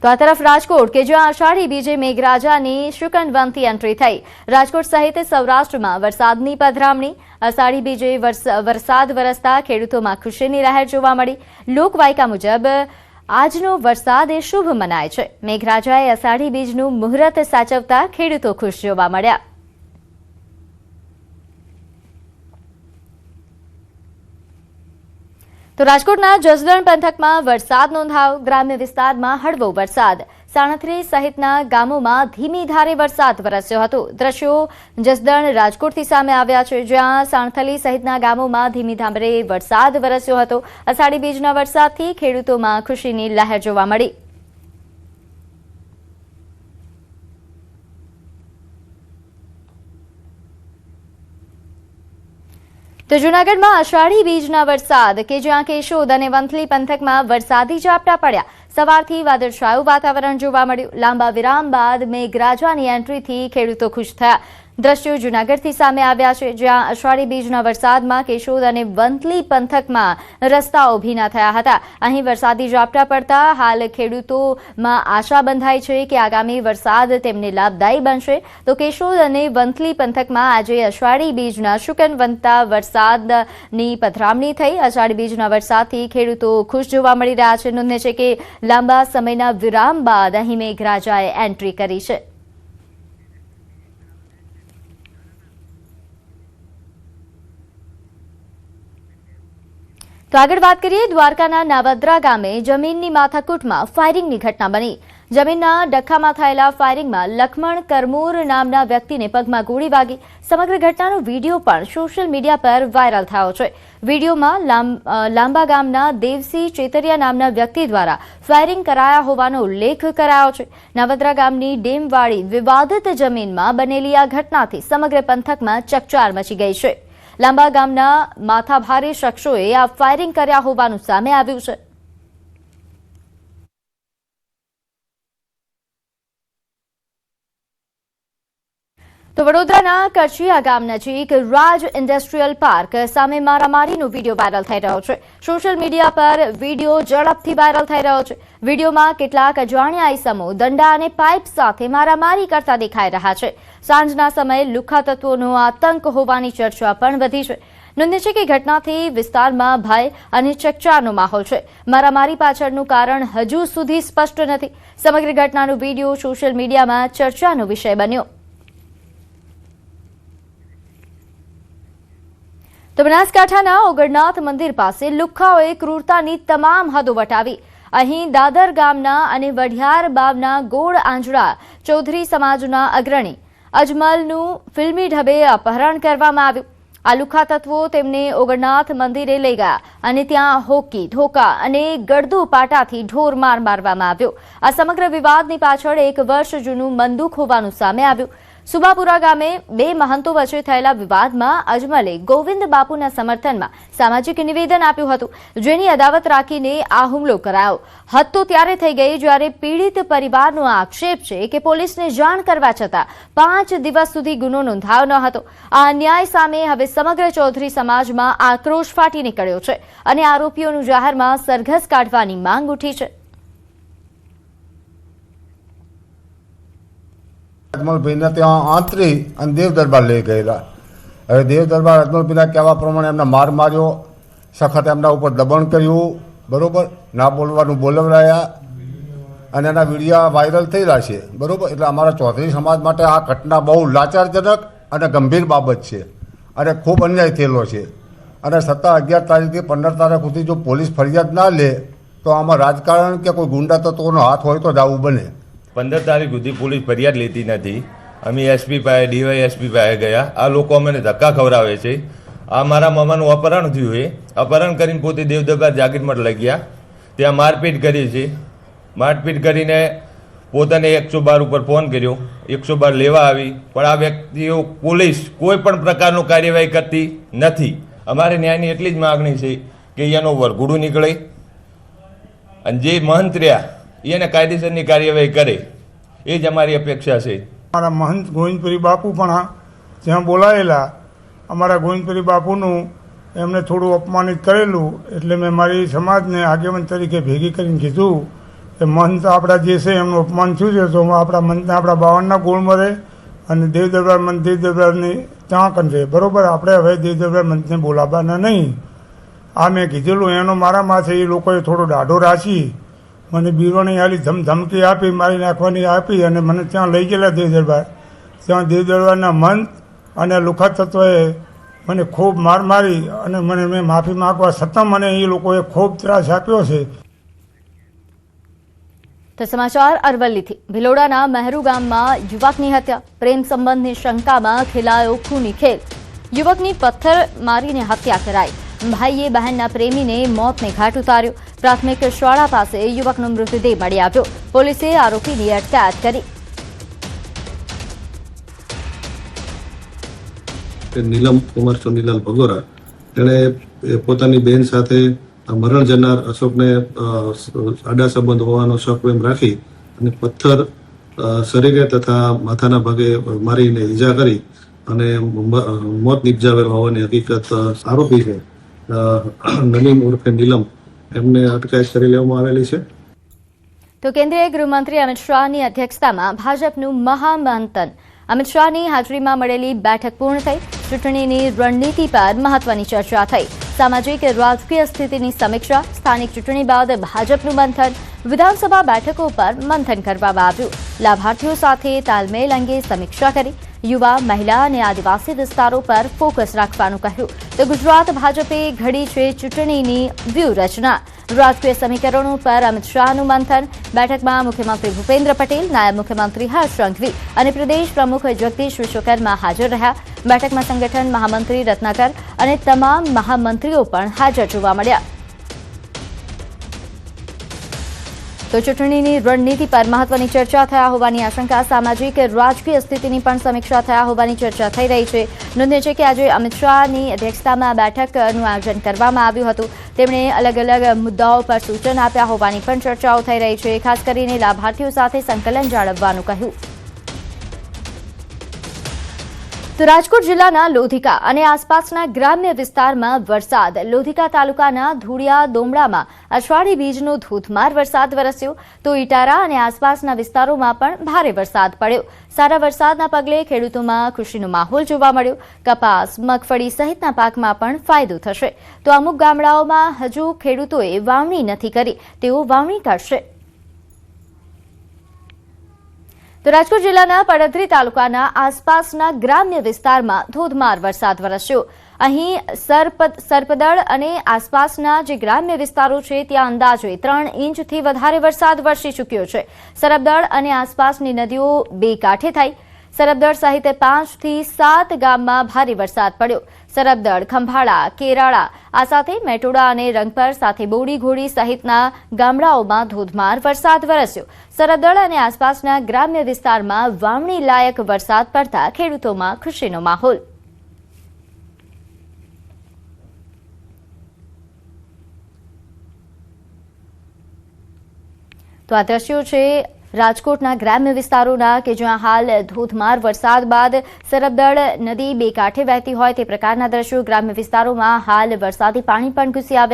તો આ તરફ રાજકોટ કે જ્યાં અષાઢી બીજે મેઘરાજાની શુકનવંતી એન્ટ્રી થઈ। રાજકોટ સહિત સૌરાષ્ટ્રમાં વરસાદની પધરામણી। અષાઢી બીજે વરસાદ વરસતા ખેડૂતોમાં ખુશીની લહેર જોવા મળી। લોકવાયકા મુજબ આજનો વરસાદ એ શુભ મનાય છે। મેઘરાજાએ અષાઢી બીજનું મુહૂર્ત સાચવતા ખેડૂતો ખુશ જોવા મળ્યા। તો રાજકોટના જસદણ પંથકમાં વરસાદ નોંધાયો। ગ્રામ્ય વિસ્તારમાં હળવો વરસાદ। સાણથરી સહિતના ગામોમાં ધીમી ધારે વરસાદ વરસ્યો હતો। દ્રશ્યો જસદણ રાજકોટથી સામે આવ્યા છે, જ્યાં સાણથલી સહિતના ગામોમાં ધીમી ધારે વરસાદ વરસ્યો હતો। અષાઢી બીજના વરસાદથી ખેડૂતોમાં ખુશીની લહેર જોવા મળી। તો જૂનાગઢમાં અષાઢી બીજના વરસાદ કે જ્યાં કેશોદ અને વંથલી પંથકમાં વરસાદી ઝાપટા પડ્યા। સવારથી વાદળછાયું વાતાવરણ જોવા મળ્યું। લાંબા વિરામ બાદ મેઘરાજાની એન્ટ્રીથી ખેડૂતો ખુશ થયા। દ્રશ્યો જૂનાગઢથી સામે આવ્યા છે, જ્યાં અષાઢી બીજના વરસાદમાં કેશોદ અને વંથલી પંથકમાં રસ્તાઓ ભીના થયા હતા। અહીં વરસાદી ઝાપટા પડતા હાલ ખેડૂતોમાં આશા બંધાઈ છે કે આગામી વરસાદ તેમને લાભદાયી બનશે। તો કેશોદ અને વંથલી પંથકમાં આજે અષાઢી બીજના શુકનવંતા વરસાદની પધરામણી થઈ। અષાઢી બીજના વરસાદથી ખેડૂતો ખુશ જોવા મળી રહ્યા છે। નોંધે છે કે લાંબા સમયના વિરામ બાદ અહીં મેઘરાજાએ એન્ટ્રી કરી છે। તો આગળ વાત કરીએ, દ્વારકાના નાવદ્રા ગામે જમીનની માથાકૂટમાં ફાયરિંગની ઘટના બની। જમીનના ડખ્ખામાં થયેલા ફાયરિંગમાં લખમણ કરમૂર નામના વ્યક્તિને પગમાં ગોળી વાગી। સમગ્ર ઘટનાનો વિડીયો પણ સોશિયલ મીડિયા પર વાયરલ થયો છે। વિડીયોમાં લાંબા ગામના દેવસિંહ ચેતરિયા નામના વ્યક્તિ દ્વારા ફાયરિંગ કરાયા હોવાનો ઉલ્લેખ કરાયો છે। નાવદ્રા ગામની ડેમવાળી વિવાદિત જમીનમાં બનેલી આ ઘટનાથી સમગ્ર પંથકમાં ચકચાર મચી ગઈ છે। લાંબા ગામના માથાભારે શખ્સોએ આ ફાયરિંગ કર્યા હોવાનું સામે આવ્યું છે। તો વડોદરાના કરચિયા ગામ નજીક રાજ ઇન્ડસ્ટ્રીયલ પાર્ક સામે મારામારીનો વિડીયો વાયરલ થઈ રહ્યો છે। સોશિયલ મીડિયા પર વિડીયો ઝડપથી વાયરલ થઈ રહ્યો છે। વિડીયોમાં કેટલાક અજાણ્યા ઇસમો દંડા અને પાઇપ સાથે મારામારી કરતા દેખાઈ રહ્યા છે। સાંજના સમયે લુખ્ખા તત્વોનો આતંક હોવાની ચર્ચા પણ વધી છે। નોંધે છે કે ઘટનાથી વિસ્તારમાં ભય અને ચકચારનો માહોલ છે। મારામારી પાછળનું કારણ હજુ સુધી સ્પષ્ટ નથી। સમગ્ર ઘટનાનો વિડીયો સોશિયલ મીડિયામાં ચર્ચાનો વિષય બન્યો। તો બનાસકાંઠાના ઓગણનાથ મંદિર પાસે લુખ્ખાઓએ ક્રૂરતાની તમામ હદો વટાવી। અહીં દાદર ગામના અને વઢિયાર બાવના ગોળ આંજણા ચૌધરી સમાજના અગ્રણી અજમલનું ફિલ્મી ઢબે અપહરણ કરવામાં આવ્યું। આ લુખ્ખા તત્વો તેમને ઓગણનાથ મંદિરે લઈ ગયા અને ત્યાં હોકી, ધોકા અને ગળદુ પાટાથી ઢોર માર મારવામાં આવ્યો। આ સમગ્ર વિવાદની પાછળ 1 વર્ષ જૂનું બંદૂક હોવાનું સામે આવ્યું। સુબાપુરા ગામે 2 મહંતો વચ્ચે થયેલા વિવાદમાં અજમલે ગોવિંદ બાપુના સમર્થનમાં સામાજિક નિવેદન આપ્યું હતું, જેની અદાવત રાખીને આ હુમલો કરાયો। હદ તો ત્યારે થઈ ગઈ જ્યારે પીડિત પરિવારનો આક્ષેપ છે કે પોલીસને જાણ કરવા છતાં 5 દિવસ સુધી ગુનો નોંધાયો ન હતો। આ અન્યાય સામે હવે સમગ્ર ચૌધરી સમાજમાં આક્રોશ ફાટી નીકળ્યો છે અને આરોપીઓનું જાહેરમાં સરઘસ કાઢવાની માંગ ઉઠી છે। અજમલભાઈને ત્યાં આંતરી અને દેવ દરબાર લઈ ગયેલા। હવે દેવ દરબાર અજમલભાઈના કહેવા પ્રમાણે એમને માર માર્યો, સખત એમના ઉપર દબાણ કર્યું, બરોબર, ના બોલવાનું બોલવડાયા અને એના વિડીયો વાયરલ થઈ રહ્યા છે, બરોબર। એટલે અમારા ચૌધરી સમાજ માટે આ ઘટના બહુ લાચારજનક અને ગંભીર બાબત છે અને ખૂબ અન્યાય થયેલો છે। અને 11 તારીખથી 15 તારીખ સુધી જો પોલીસ ફરિયાદ ના લે તો આમાં રાજકારણ કે કોઈ ગુંડા તત્વોનો હાથ હોય તો જ આવું બને। 15 તારીખ સુધી પોલીસ ફરિયાદ લેતી નથી। અમે એસપી પાસે, ડીવાયએસપી પાસે ગયા। આ લોકો અમને ધક્કા ખવડાવે છે। આ મારા મામાનું અપહરણ થયું છે। અપહરણ કરીને પોતે દેવદરબાર જાગીરમાં લઈ ગયા, ત્યાં મારપીટ કરી છે। મારપીટ કરીને પોતાને 112 ઉપર ફોન કર્યો, 112 લેવા આવી, પણ આ વ્યક્તિઓ પોલીસ કોઈ પણ પ્રકારનું કાર્યવાહી કરતી નથી। અમારે ન્યાયની એટલી જ માગણી છે કે એનો વરઘોડું નીકળે અને જે મહંત રહ્યા એને કાયદેસરની કાર્યવાહી કરે, એ જ અમારી અપેક્ષા છે। અમારા મહંત ગોવિંદપુરી બાપુ પણ જ્યાં બોલાયેલા, અમારા ગોવિંદપુરી બાપુનું એમને થોડું અપમાનિત કરેલું, એટલે મેં મારી સમાજને આગેવાન તરીકે ભેગી કરીને કીધું એ મંત આપણા જે છે એમનું અપમાન થયું છે, તો આપણા મંતને આપણા બાવનના ગોળ મળે અને દેવ દરબાર મંત દેવ દરબારની ત્યાં કરશે. બરાબર, આપણે હવે દેવ દરબાર મંતને બોલાવવાના નહીં. આ મેં કીધેલું એનો મારા માથે એ લોકોએ થોડો દાઢો રાખી મને બીરવાણી આલી ધમકી આપી, મારી નાખવાની આપી અને મને ત્યાં લઈ ગયેલા દેવ દરબાર. ત્યાં દેવ દરબારના મંત અને લુખા તત્વોએ મને ખૂબ માર મારી અને મેં માફી માગવા છતાં મને એ લોકોએ ખૂબ ત્રાસ આપ્યો છે. તો સમાચાર અરવલ્લીથી. ભિલોડાના મહેરુ ગામમાં યુવકની હત્યા. પ્રેમ સંબંધની શંકામાં ખેલાયો ખૂની ખેલ. યુવકની પથ્થર મારીને હત્યા કરાઈ. ભાઈએ બહેનના પ્રેમીને મોતને ઘાટ ઉતાર્યો. પ્રાથમિક શાળા પાસે યુવકનો મૃતદેહ મળી આવ્યો. પોલીસે આરોપીની અટકાયત કરી. નીલમ કુમાર સોનીલાલ ભગોરા, તેણે પોતાની બેન સાથે મરણ જનાર અશોકને આડા સંબંધ હોવાનો શક એમ રાખી અને પથ્થર શરીરે તથા માથાના ભાગે મારીને ઈજા કરી અને મોત નિપજાવેલ હોવાની હકીકત આરોપી છે નલીમ ઉર્ફે નીલમ, એમને અટકાયત કરી લેવામાં આવેલી છે. તો કેન્દ્રીય ગૃહમંત્રી અમિત શાહની અધ્યક્ષતામાં ભાજપનું મહામંથન. અમિત શાહની હાજરીમાં મળેલી બેઠક પૂર્ણ થઈ. ચૂંટણીની રણનીતિ પર મહત્વની ચર્ચા થઈ. સામાજિક રાજકીય સ્થિતિની સમીક્ષા. સ્થાનિક ચૂંટણી બાદ ભાજપનું મંથન. વિધાનસભા બેઠકો પર મંથન કરવામાં આવ્યું. લાભાર્થીઓ સાથે તાલમેલ અંગે સમીક્ષા કરી. યુવા, મહિલા અને આદિવાસી વિસ્તારો પર ફોકસ રાખવાનું કહ્યું. તો ગુજરાત ભાજપે ઘડી છે ચૂંટણીની વ્યૂહરચના. રાજકીય સમીકરણો પર અમિત શાહનું મંથન. બેઠકમાં મુખ્યમંત્રી ભૂપેન્દ્ર પટેલ, નાયબ મુખ્યમંત્રી હર્ષ સંઘવી અને પ્રદેશ પ્રમુખ જગદીશ વિશ્વકર્મા હાજર રહ્યા. બેઠકમાં સંગઠન મહામંત્રી રત્નાકર અને તમામ મહામંત્રીઓ પણ હાજર જોવા મળ્યા. તો ચૂંટણીની રણનીતિ પર મહત્વની ચર્ચા થયા હોવાની આશંકા. સામાજિક રાજકીય સ્થિતિની પણ સમીક્ષા થયા હોવાની ચર્ચા થઈ રહી છે. નોંધનીય છે કે આજે અમિત શાહની અધ્યક્ષતામાં બેઠકનું આયોજન કરવામાં આવ્યું હતું. તેમણે અલગ અલગ મુદ્દાઓ પર સૂચન આપ્યા હોવાની પણ ચર્ચાઓ થઈ રહી છે. ખાસ કરીને લાભાર્થીઓ સાથે સંકલન જાળવવાનું કહ્યું. તો રાજકોટ જિલ્લાના લોધિકા અને આસપાસના ગ્રામ્ય વિસ્તારમાં વરસાદ. લોધિકા તાલુકાના ધુડિયા દોમડામાં અષાઢી બીજનો ધોધમાર વરસાદ વરસ્યો. તો ઇટારા અને આસપાસના વિસ્તારોમાં પણ ભારે વરસાદ પડ્યો. સારા વરસાદના પગલે ખેડૂતોમાં ખુશીનો માહોલ જોવા મળ્યો. કપાસ, મગફળી સહિતના પાકમાં પણ ફાયદો થશે. તો અમુક ગામડાઓમાં હજુ ખેડૂતોએ વાવણી નથી કરી, તેઓ વાવણી કરશે. તો રાજકોટ જિલ્લાના પડધરી તાલુકાના આસપાસના ગ્રામ્ય વિસ્તારમાં ધોધમાર વરસાદ વરસ્યો. અહીં સરપદળ અને આસપાસના જે ગ્રામ્ય વિસ્તારો છે ત્યાં અંદાજે 3 ઇંચથી વધારે વરસાદ વરસી ચૂક્યો છે. સરપદળ અને આસપાસની નદીઓ બે કાંઠે થઈ. સરપદળ સહિત 5 થી 7 ગામમાં ભારે વરસાદ પડ્યો. સરપદળ, ખંભાળા, કેરાળા, આ સાથે મેટોડા અને રંગપર સાથે બોડી ઘોડી સહિતના ગામડાઓમાં ધોધમાર વરસાદ વરસ્યો. સરપદળ અને આસપાસના ગ્રામ્ય વિસ્તારમાં વાવણી લાયક વરસાદ પડતા ખેડૂતોમાં ખુશીનો માહોલ. તો આ દ્રશ્યો છે રાજકોટના ગ્રામ્ય વિસ્તારોના કે જ્યાં હાલ ધોધમાર વરસાદ બાદ સરપદળ નદી બે કાંઠે વહેતી હોય તે પ્રકારના દ્રશ્યો. ગ્રામ્ય વિસ્તારોમાં હાલ વરસાદી પાણી પણ ઘૂસી આવ્યા.